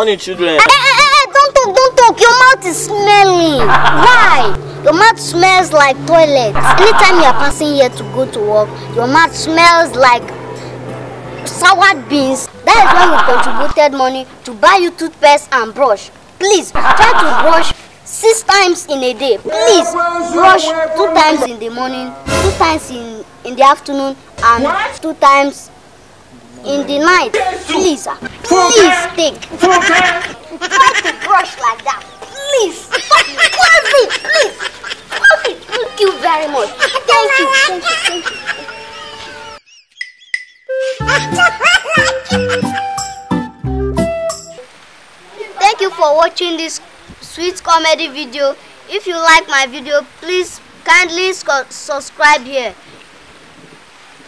morning, children. Don't talk. Your mouth is smelling. Why? Your mouth smells like toilet. Anytime you are passing here to go to work, your mouth smells like soured beans. That is why we contributed money to buy you toothpaste and brush. Please try to brush 6 times in a day. Please brush 2 times in the morning, 2 times in the afternoon, and 2 times in the night. Please, take. Try to brush like that. Please. Close it, please. Close it. Thank you very much. Thank you. Thank you for watching this sweet comedy video. If you like my video, please kindly subscribe here.